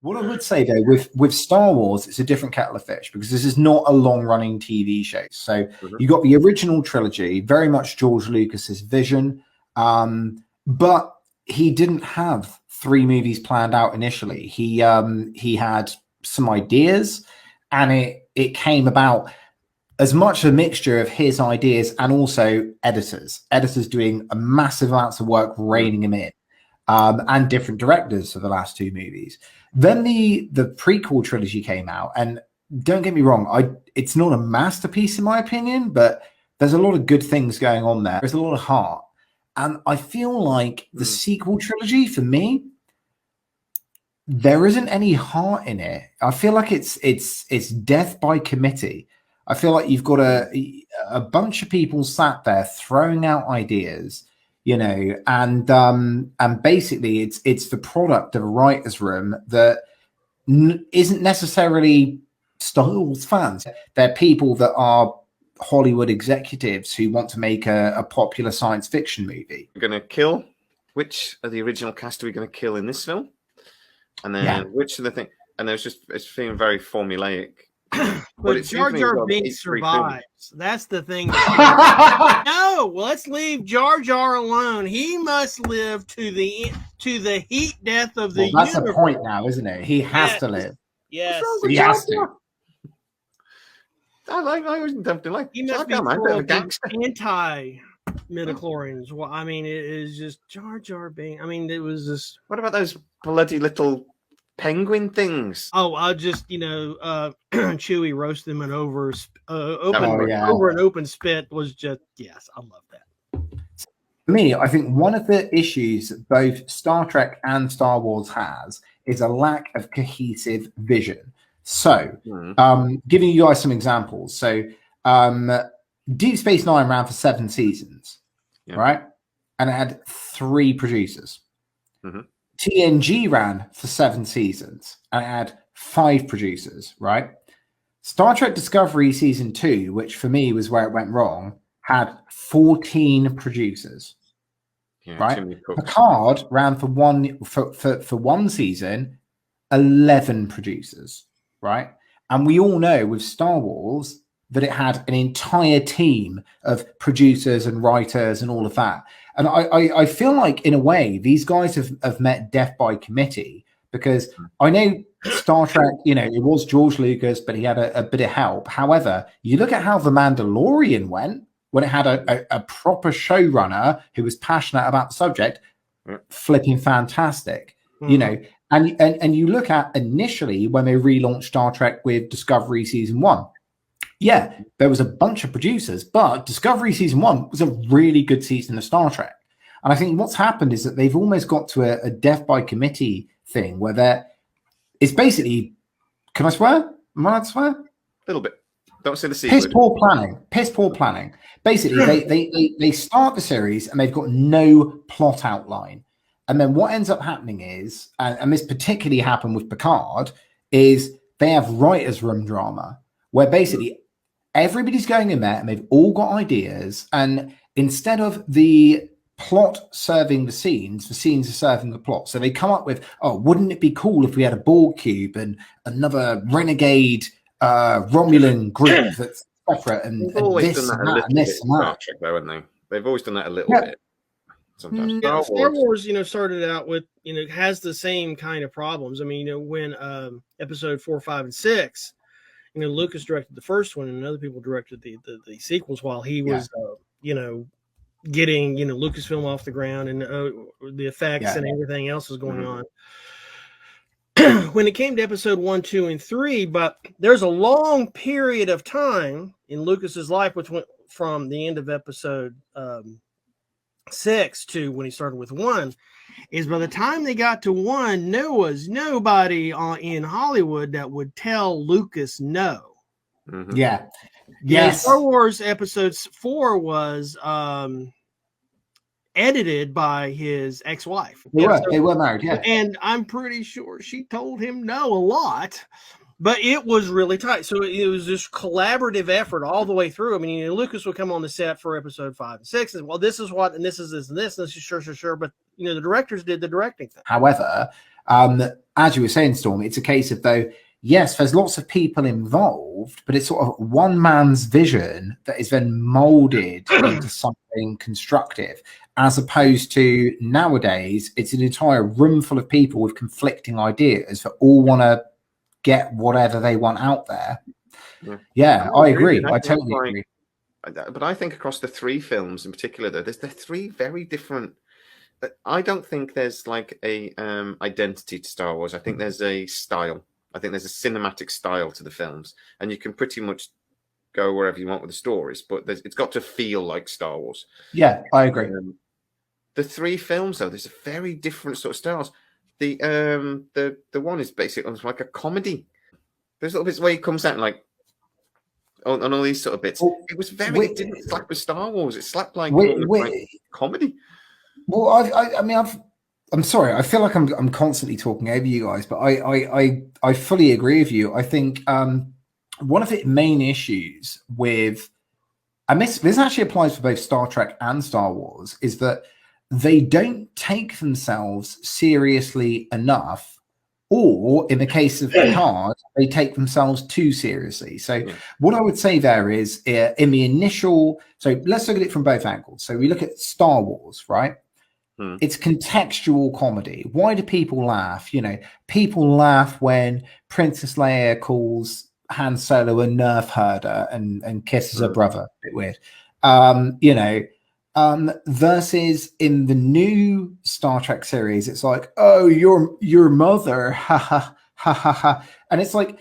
What I would say though, with Star Wars, it's a different kettle of fish because this is not a long-running TV show. So you got the original trilogy, very much George Lucas's vision, but he didn't have 3 movies planned out initially. He had some ideas, and it came about as much a mixture of his ideas and also editors doing a massive amounts of work reining him in. And different directors for the last 2 movies. Then the prequel trilogy came out, and don't get me wrong, it's not a masterpiece in my opinion, but there's a lot of good things going on there. There's a lot of heart, and I feel like the sequel trilogy, for me, there isn't any heart in it. I feel like it's death by committee. I feel like you've got a bunch of people sat there throwing out ideas, you know, and basically it's the product of a writer's room that isn't necessarily Star Wars fans. They're people that are Hollywood executives who want to make a popular science fiction movie. We're going to kill. Which of the original cast are we going to kill in this film? And then which of the thing? And it's feeling very formulaic. But Jar Jar Binks survives. That's the thing. No, let's leave Jar Jar alone. He must live to the heat death of the that's universe. the point now, isn't it? He has to live. Yes, he has to. I definitely like. He must be anti midichlorians. Well, I mean, it is just Jar Jar Binks. I mean, it was just. What about those bloody little penguin things? Oh, I'll just Chewie roast them and over an open spit was just I love that. For me, I think one of the issues that both Star Trek and Star Wars has is a lack of cohesive vision. So, giving you guys some examples. So, Deep Space Nine ran for 7 seasons, right? And it had 3 producers. TNG ran for 7 seasons and it had 5 producers, right? Star Trek Discovery Season 2, which for me was where it went wrong, had 14 producers, right? Picard ran for one season, 11 producers, right? And we all know with Star Wars that it had an entire team of producers and writers and all of that. And I feel like, in a way, these guys have met death by committee, because I know Star Trek, you know, it was George Lucas, but he had a bit of help. However, you look at how The Mandalorian went when it had a proper showrunner who was passionate about the subject, flipping fantastic, you know. And you look at initially when they relaunched Star Trek with Discovery Season 1. Yeah, there was a bunch of producers, but Discovery Season 1 was a really good season of Star Trek. And I think what's happened is that they've almost got to a death by committee thing where it's basically, can I swear? Am I allowed to swear? A little bit. Don't say the C word. Piss poor planning. Basically, they start the series and they've got no plot outline. And then what ends up happening is, and this particularly happened with Picard, is they have writer's room drama where basically everybody's going in there and they've all got ideas, and instead of the plot serving the scenes are serving the plot. So they come up with, wouldn't it be cool if we had a Borg cube and another renegade Romulan group that's separate and this and that and this and that. Trek, though, haven't they? They've always done that a little bit. Sometimes Star Wars, started out with, has the same kind of problems. I mean, when episode 4, 5, and 6, Lucas directed the first one and other people directed the sequels while he was, getting, Lucasfilm off the ground and the effects and everything else was going on. When it came to episode 1, 2, and 3, but there's a long period of time in Lucas's life, which went from the end of episode 6 to when he started with 1, is by the time they got to 1, there was nobody in Hollywood that would tell Lucas no. Yeah. Yes. Star Wars episode 4 was edited by his ex-wife. They were married, yeah. And I'm pretty sure she told him no a lot. But it was really tight. So it was this collaborative effort all the way through. I mean, Lucas would come on the set for episode 5 and 6 and, well, this is what, and this is this and this, and this is sure. But, the directors did the directing thing. However, as you were saying, Storm, it's a case of, though, yes, there's lots of people involved, but it's sort of one man's vision that is then molded into something constructive, as opposed to nowadays, it's an entire room full of people with conflicting ideas that all want to get whatever they want out there. Yeah, I agree. I totally agree. But I think across the 3 films in particular, though, they're 3 very different. I don't think there's like a identity to Star Wars. I think there's a style. I think there's a cinematic style to the films, and you can pretty much go wherever you want with the stories, but it's got to feel like Star Wars. Yeah, I agree. The 3 films, though, there's a very different sort of styles. The one is basically almost like a comedy. There's little bits where he comes out like on all these sort of bits. Well, it was very. It didn't slap with Star Wars. It slapped like comedy. Well, I mean, I'm sorry. I feel like I'm constantly talking over you guys, but I fully agree with you. I think one of the main issues with, and this actually applies for both Star Trek and Star Wars, is that they don't take themselves seriously enough, or in the case of Picard, they take themselves too seriously. So what I would say there is, in the initial, so let's look at it from both angles. So we look at Star Wars, right? It's contextual comedy. Why do people laugh? People laugh when Princess Leia calls Han Solo a nerf herder and kisses her brother. A bit weird. Versus in the new Star Trek series, it's like, oh, your mother, ha ha ha ha ha, and it's like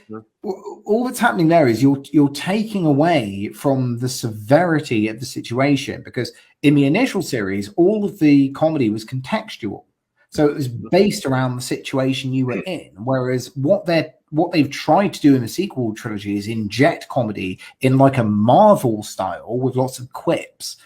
all that's happening there is you're taking away from the severity of the situation, because in the initial series, all of the comedy was contextual, so it was based around the situation you were in. Whereas what they've tried to do in the sequel trilogy is inject comedy in like a Marvel style with lots of quips.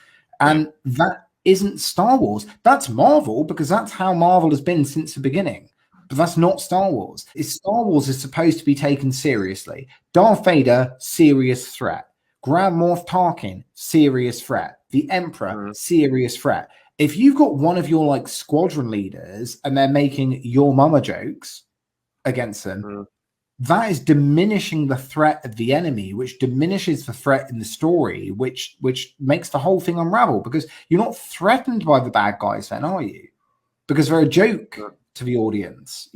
And that isn't Star Wars. That's Marvel, because that's how Marvel has been since the beginning. But that's not Star Wars. Star Wars is supposed to be taken seriously. Darth Vader, serious threat. Grand Moff Tarkin, serious threat. The Emperor, serious threat. If you've got one of your like squadron leaders and they're making your mama jokes against them, that is diminishing the threat of the enemy, which diminishes the threat in the story, which makes the whole thing unravel, because you're not threatened by the bad guys then, are you? Because they're a joke to the audience,